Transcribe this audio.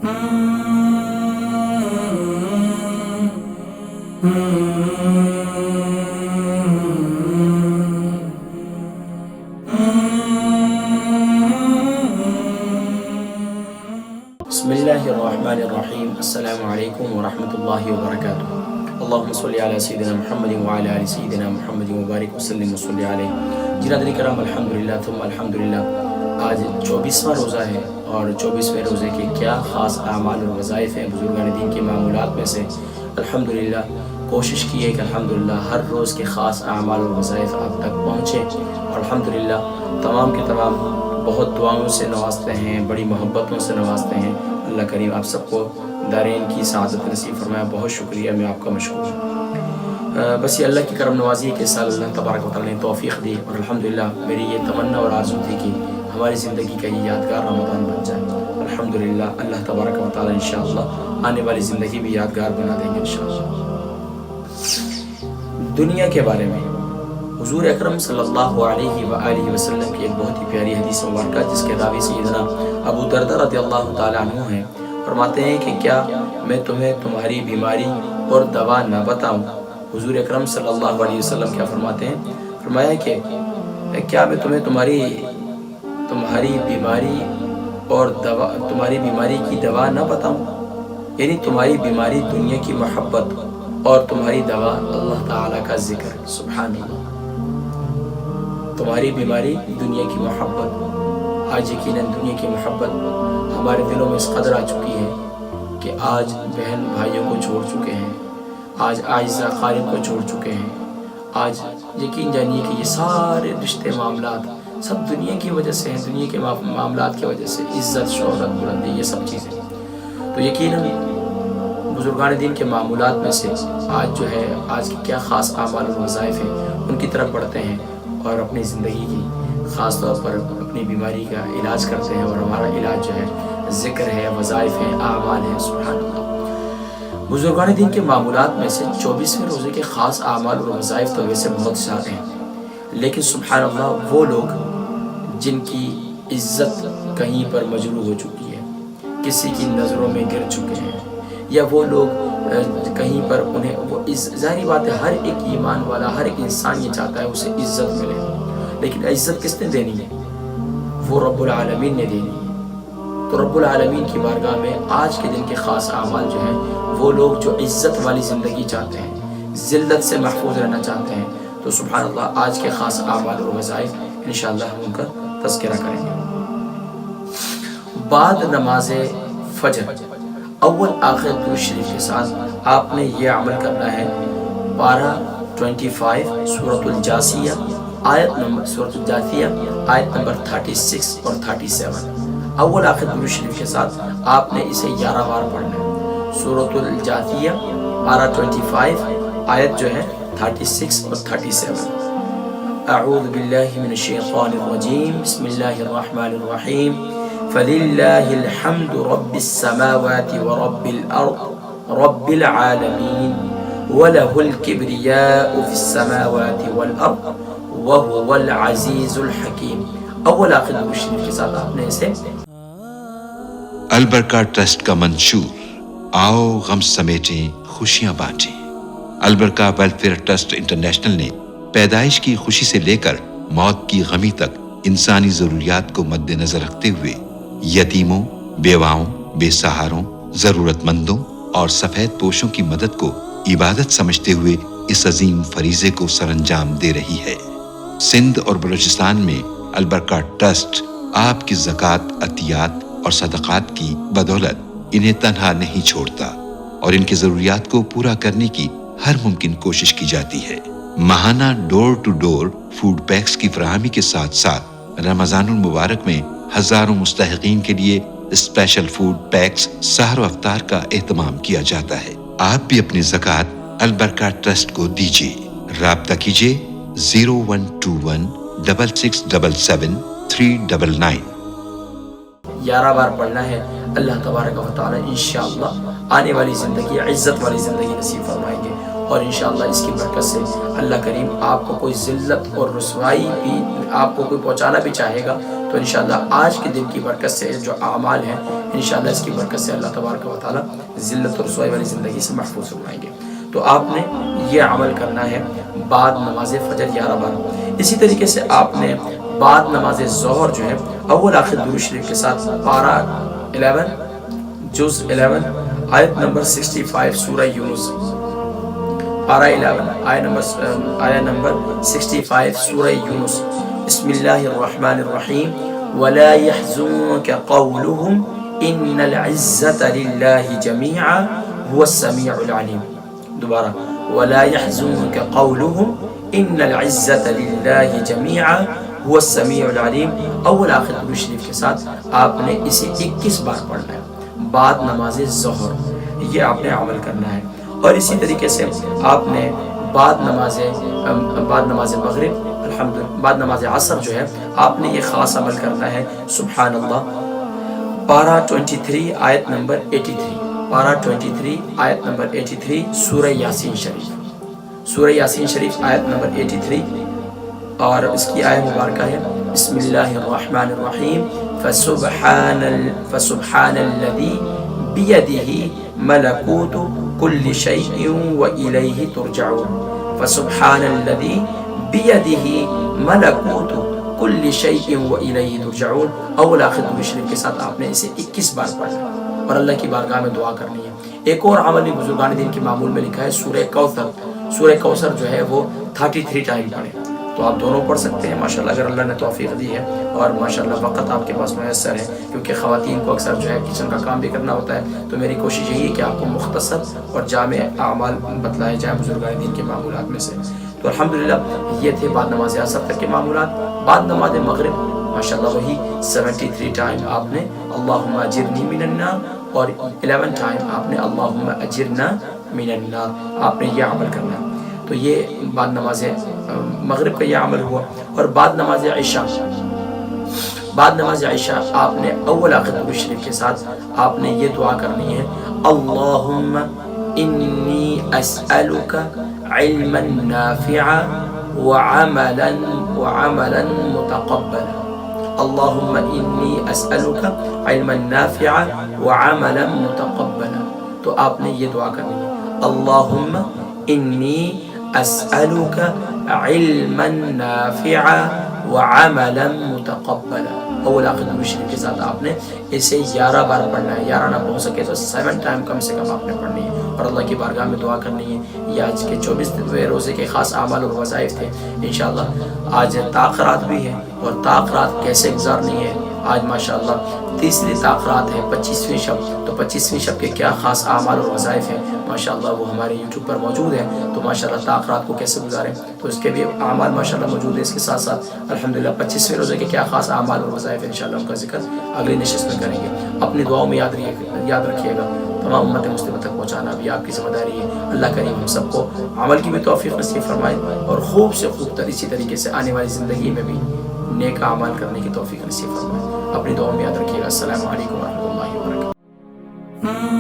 बिस्मिल्लाहिर्रहमानिर्रहीम। अस्सलामु अलैकुम वरहमतुल्लाहि वबरकातुहू। अल्लाहुम्मा सल्लि अला सय्यिदिना मुहम्मद व अला आलि सय्यिदिना मुहम्मद व बारिक वसल्लिम वसल्लि अलैहि। जिनादरी करम, अल्हम्दुलिल्लाह थुम्मा अल्हम्दुलिल्लाह। आज 24वां रोज़ा है और 24वें रोज़े के क्या ख़ास आमाल और वज़ाइफ़ हैं बुज़ुर्गान दीन के मामूलात में से अल्हम्दुलिल्लाह कोशिश की है कि अल्हम्दुलिल्लाह हर रोज़ के ख़ास आमाल और वज़ाइफ़ आप तक पहुँचें। और अल्हम्दुलिल्लाह तमाम के तमाम बहुत दुआओं से नवाजते हैं, बड़ी मोहब्बतों से नवाजते हैं। अल्लाह करीम आप सबको दारैन की सआदत नसीब फरमाया। बहुत शुक्रिया, मैं आपका मशकूर हूँ। बस ये अल्लाह की करम नवाज़ी है कि इस साल अल्लाह तबारक व तआला ने तौफ़ीक़ दी और अल्हम्दुलिल्लाह मेरी ये तमन्ना और आरज़ू थी कि हमारी ज़िंदगी का ये यादगार रमज़ान बन जाए। अल्हम्दुलिल्लाह अल्लाह तबारक व तआला इंशाअल्लाह आने वाली ज़िंदगी भी यादगार बना देंगे इंशाअल्लाह। दुनिया के बारे में हुज़ूर अकरम सल्लल्लाहु अलैहि व आलिहि वसल्लम की एक बहुत ही प्यारी हदीस मुबारक जिसके रावी सय्यदना अबू दरदा रज़ियल्लाहु ताला अन्हु हैं, फरमाते हैं कि क्या मैं तुम्हें तुम्हारी बीमारी और दवा न बताऊं। हुज़ूर अकरम सल्लल्लाहु अलैहि वसल्लम क्या फरमाते हैं, फरमाया कि क्या मैं तुम्हें तुम्हारी बीमारी और तुम्हारी बीमारी की दवा न बताऊं। यानी तुम्हारी बीमारी दुनिया की मोहब्बत और तुम्हारी दवा अल्लाह ताला का जिक्र। सुभान अल्लाह। तुम्हारी बीमारी दुनिया की मोहब्बत। आज यकीनन दुनिया की मोहब्बत हमारे दिलों में इस कदर आ चुकी है कि आज बहन भाइयों को छोड़ चुके हैं, आज आइज़ा क़ारिब को छोड़ चुके हैं। आज यकीन जानिए कि ये सारे रिश्ते मामलात सब दुनिया की वजह से हैं, दुनिया के मामलात की वजह से। इज़्ज़त, शोहरत, बुलंदी, ये सब चीज़ें। तो यकीनन बुजुर्गान दीन के मामूलात में से आज जो है, आज के क्या ख़ास आमाल और वज़ाइफ़ हैं उनकी तरफ बढ़ते हैं और अपनी ज़िंदगी की ख़ास तौर पर अपनी बीमारी का इलाज करते हैं। और हमारा इलाज जो है ज़िक्र है, वज़ाइफ़ हैं, आमाल हैं। सुभान अल्लाह। बुजुर्गान दीन के मामूलात में से 24वें रोज़े के ख़ास आमाल और वज़ाइफ़ तो वैसे बहुत सारे हैं, लेकिन सुभान अल्लाह वो लोग जिनकी इज़्ज़त कहीं पर मजरूह हो चुकी है, किसी की नज़रों में गिर चुके हैं, या वो लोग कहीं पर उन्हें वो ज़ाहिर बात है हर एक ईमान वाला, हर एक इंसान ये चाहता है उसे इज़्ज़त मिले, लेकिन इज़्ज़त किसने देनी है? वो रब्बुल आलमीन ने देनी है। तो रब्बुल आलमीन की बारगाह में आज के दिन के ख़ास आमाल जो हैं वो लोग जो इज़्ज़त वाली ज़िंदगी चाहते हैं, ज़िल्लत से महफूज रहना चाहते हैं, तो सुभान अल्लाह आज के ख़ास आमाल और वज़ाइफ़ इंशाअल्लाह हम उनका तज़किरा करेंगे। बाद नमाज फ़जर अव्वल आखिर दुरूद शरीफ के साथ आपने ये अमल करना है। पारा 25 सूरतुल जासिया आयत नंबर 36 और 37 अव्वल आखिर दुरूद शरीफ के साथ आपने इसे 11 बार पढ़ना है। सूरतुल जासिया पारा 25 आयत जो है 36 और 37। अऊज़ु बिल्लाहि मिनश शैतानिर रजीम। बिस्मिल्लाहिर रहमानिर रहीम। फलिल्लाहिल हम्दु रब्बिस समावाति व रब्बिल अर्द रब्बिल आलमीन व लहुल किब्रियाउ फिस समावाति वल अर्द व हुवल अज़ीज़ुल हकीम। अव्वल आखिर दुरूद शरीफ के साथ आपने इसे। अलबरका ट्रस्ट का मंशूर, आओ गम समेटें खुशियां बांटें। अलबरका वेलफेयर ट्रस्ट इंटरनेशनल ने पैदाइश की खुशी से लेकर मौत की गमी तक इंसानी जरूरियात को मद्देनजर रखते हुए यतीमों, बेवाओं, बेसहारों, जरूरतमंदों और सफेद पोशों की मदद को इबादत समझते हुए इस अजीम फरीजे को सरअंजाम दे रही है। सिंध और बलूचिस्तान में अलबरका ट्रस्ट आपकी ज़कात, अतियात और सदक़ात की बदौलत इन्हें तन्हा नहीं छोड़ता और इनकी ज़रूरियात को पूरा करने की हर मुमकिन कोशिश की जाती है। माहाना door to door food packs की फराहमी के साथ साथ रमज़ानुल मुबारक में हजारों मुस्तहिकीन के लिए स्पेशल फूड पैक्स सहर व अफ्तार का एहतमाम किया जाता है। आप भी अपनी ज़कात अलबरका ट्रस्ट को दीजिए। राब्ता कीजिए 01216677 11 बार पढ़ना है। अल्लाह तबारक व तआला इंशाअल्लाह आने वाली ज़िंदगी इज़्ज़त वाली ज़िंदगी नसीब फरमाएंगे और इंशाअल्लाह इसकी बरकत से अल्लाह करीम आपको कोई ज़िल्लत और रुसवाई भी आपको कोई पहुँचाना भी चाहेगा تو انشاءاللہ آج کے دن کی برکت سے جو اعمال ہیں انشاءاللہ اس کی برکت سے اللہ تبارک و تعالیٰ ذلت و رسوائی والی زندگی سے محفوظ فرمائیں گے۔ تو آپ نے یہ عمل کرنا ہے بعد نماز فجر 11-12۔ اسی طریقے سے آپ نے بعد نماز ظہر جو ہے اول آخر درود شریف کے ساتھ پارہ 11 جز 11 آیت نمبر 65 سورہ یونس، پارہ 11 آیت نمبر 65 سورہ یونس، بسم اللہ الرحمن الرحیم وَلَا يَحْزُنكَ قَوْلُهُمْ إِنَّ الْعِزَّةَ لِلَّهِ جَمِيعًا هُوَ السَّمِيعُ الْعَلِيمُ۔ دوبارہ وَلَا يَحْزُنكَ قَوْلُهُمْ إِنَّ الْعِزَّةَ لِلَّهِ جَمِيعًا هُوَ السَّمِيعُ الْعَلِيمُ۔ اول آخر درود شریف کے ساتھ آپ نے اسے 21 بار پڑھنا ہے بعد نماز ظہر، یہ آپ نے عمل کرنا ہے۔ اور اسی طریقے سے آپ نے بعد نماز مغرب الحمدللہ بعد نماز عصر جو ہے آپ نے یہ خاص عمل کرنا ہے سبحان اللہ، پارہ 23 آیت نمبر 83، پارہ 23 آیت نمبر 83 سورہ یاسین شریف، سورہ یاسین شریف آیت نمبر 83، اور اس کی آیت مبارکہ ہے بسم اللہ الرحمن الرحیم فسبحان الذی بیدہ ملکوت کل شیء وإلیہ ترجعون، فسبحان الذی بیدہ ملکوت کل شیء وإلیہ ترجعون۔ اول آخر درود شریف کے ساتھ آپ نے اسے 21 بار پڑھنا ہے اور اللہ کی بارگاہ میں دعا کرنی ہے۔ ایک اور عمل بھی بزرگان دین کے معمول میں لکھا ہے سورہ کوثر، سورہ کوثر جو ہے وہ 33 ٹائم پڑھیں، تو آپ دونوں پڑھ سکتے ہیں ماشاءاللہ اگر اللہ نے توفیق دی ہے اور ماشاءاللہ وقت آپ کے پاس میسر ہے، کیونکہ خواتین کو اکثر جو ہے کچن کا کام بھی کرنا ہوتا ہے، تو میری کوشش یہی ہے کہ آپ کو مختصر اور جامع اعمال بتلائے جائیں بزرگان دین کے معمولات میں سے۔ تو الحمدللہ یہ تھے بعد نماز عصر تک کے معمولات۔ بعد نماز مغرب ماشاءاللہ وہی 73 ٹائم آپ نے اللہم اجرنی من النار، اور 11 ٹائم آپ نے اللہم اجرنا من النار، آپ نے یہ عمل کرنا ہے۔ تو یہ بعد نماز مغرب کا یہ عمل ہوا۔ اور بعد نماز عشاء، بعد نماز عشاء آپ نے اول آخر درود شریف کے ساتھ آپ نے یہ دعا کرنی ہے اللہم انی اسألک علما نافعا وعملا متقبلا، اللہم انی اسألک علما نافعا وعملا متقبلا۔ تو آپ نے یہ دعا کرنی ہے اللہم انی اسألک علما نافعا وعملا متقبلا۔ اول آخر درود شریف کے ساتھ آپ نے اسے 11 بار پڑھنا ہے، 11 نہ ہو سکے تو 7 ٹائم کم سے کم آپ نے پڑھنی ہے اور اللہ کی بارگاہ میں دعا کرنی ہے۔ یہ آج کے 24 روزے کے خاص اعمال اور وظائف تھے۔ انشاءاللہ آج تاخرات بھی ہے، اور تاخرات کیسے گزارنی ہے، آج ماشاءاللہ تیسری تاخرات ہے 25ویں شب، تو 25ویں شب کے کیا خاص اعمال اور وظائف ہیں ماشاءاللہ وہ ہمارے یوٹیوب پر موجود ہیں، تو ماشاءاللہ تاخرات کو کیسے گزاریں تو اس کے بھی اعمال ماشاءاللہ موجود ہیں۔ اس کے ساتھ ساتھ الحمدللہ 25ویں روزے کے کیا خاص اعمال اور وظائف ہیں انشاءاللہ ان کا ذکر اگلی نشست میں کریں گے۔ اپنی دعاؤں میں یاد رکھیے گا، تمام امت مسلمہ تک پہنچانا بھی آپ کی ذمہ داری ہے۔ اللہ کریم ہم سب کو عمل کی بھی توفیق نصیب فرمائے اور خوب سے خوب تر اسی طریقے سے آنے والی زندگی میں بھی نیک اعمال کرنے کی توفیق نصیب فرمائے۔ اپنی دعاؤں میں یاد رکھیے گا۔ السلام علیکم ورحمۃ اللہ وبرکاتہ۔